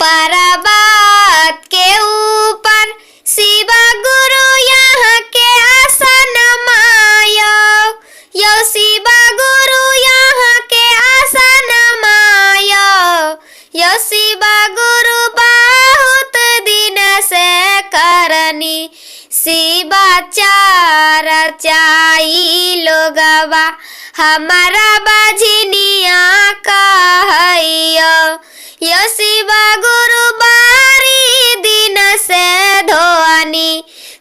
पर्वत के ऊपर शिव गुरु यहाँ के आसन मायो, यो शिव गुरु यहाँ के आसन मायो, यो शिव गुरु बहुत दिन से करनी शिवाचार चाई लोगवा हमारा बजनिया कहयो, यो शिव गुरु बारी दिन से धोनी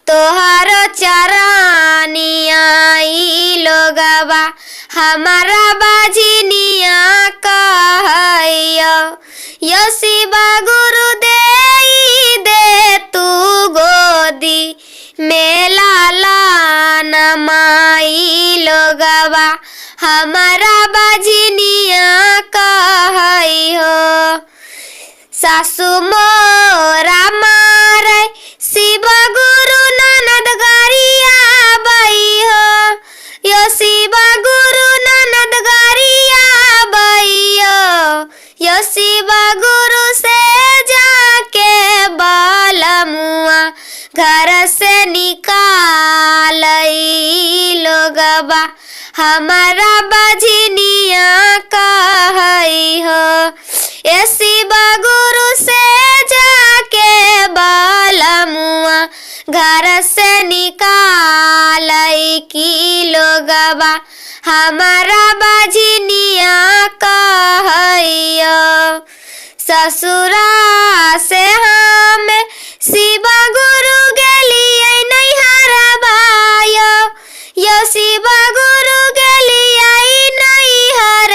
तोहर चरनिया लोगवा हमारा बजनिया कहयो, यो शिव गुरु दे तू गोदी मेला लान माई लोगवा हमारा बजनिया कहयो। सासु मोरा मारे शिव गुरु ननद गरिया बई हो, यो शिव गुरु ननद गरिया बई हो, यो शिव गुरु से जाके बालमुआ घर से निकालई लोगवा हमारा बजनिया कहयो, ये शिव गुरु से जाके बालमुआ घर से निकालई की लोगवा हमारा बजनिया कहयो। ससुरा से हम शिव गुरु गेलियै नैहर भायो, यो शिव गुरु गेलियै नैहर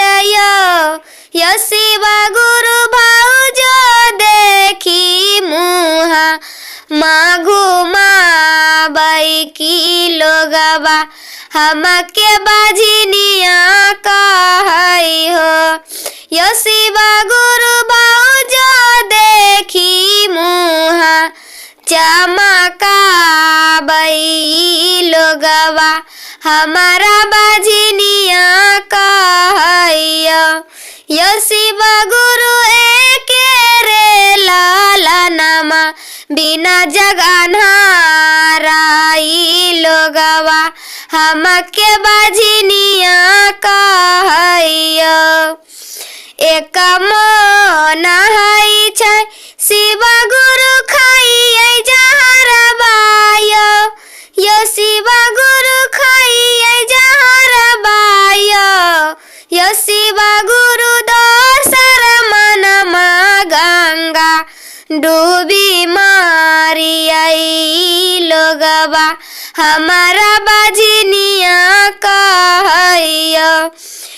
यो शिव गुरु भाउजो देखी मुहा माँ घुमाबै की लोगवा हमके बजनिया कहयो, यो शिव गुरु भाउजो देखी मुहा चमकाबै लोगवा हमारा बजनिया कहयो, यो शिव गुरु एके रे लालनमा बिना जगन्हाराई लोगवा हमके बजनिया कहयो। एक मन है छै शिव गुरु खाइयै जहर बायो, यो शिव गुरु खाइयै जहर बायो, यो शिव गुरु दोसर मनमा गंगा डूबी मारियै लोगवा हमारा बजनिया कहयो,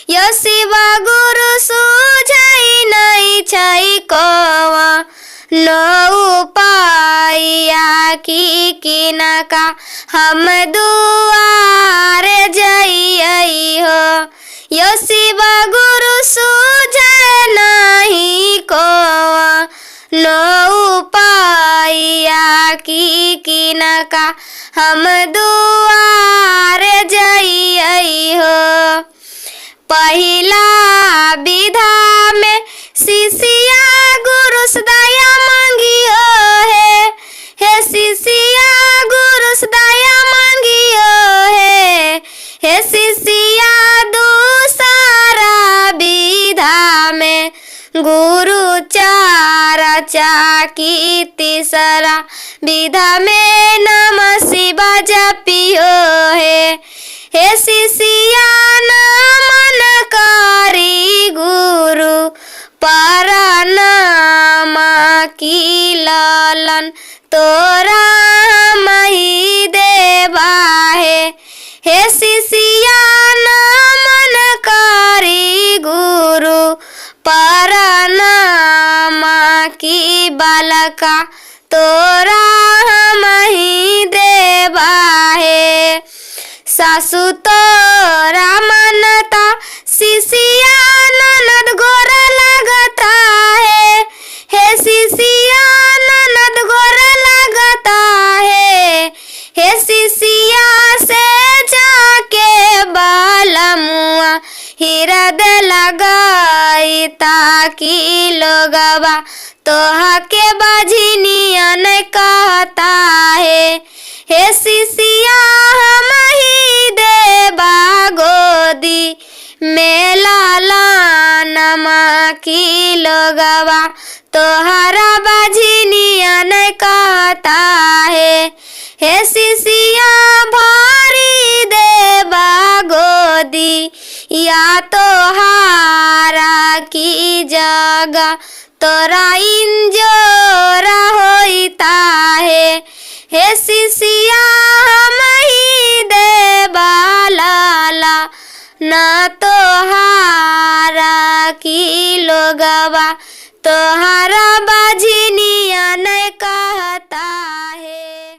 यो शिव गुरु सुझै नहीं छै कोवा नो उपाया की किनका हम दुआरे जइयै हो, यो शिव गुरु सुझै नहीं कोवा नो उपाया की किनका हम दुआरे जइयै हो। पहिला विधा में शिष्या गुरु दया मांगियो हे शिष्या गुरु दया मांगियो हे शिष्या दूसरा विधा में गुरु चर्चा की तीसरा विधा में नमः शिवाय जपियो हे शिष्या नमन करी गुरु प्रणाम की लालन तोरा मही देवा हे शिष्या नमन करी गुरु प्रणाम की बालका तोरा मही देवा सासु तोरा मनता शिष्या ननद गोर लगता हे शिष्या ननद गोर लगता हे शिष्या से जाके बालमुआ हृदय लगाई ताकि लोगवा तोहा के बजनिया नहीं कहता है। हे शिशिया हम ही देबा गोदी में लाला नमा की लोगवा तोहरा बजनिया नहीं कहता है। हे शिशिया भारी देबा गोदी या तोहारा की जगह तोरा इंजोरा होता है। हे शिशिया हम ही देबा लाला ना तोहारा की लोगवा तोहरा बजनिया नहीं कहता है।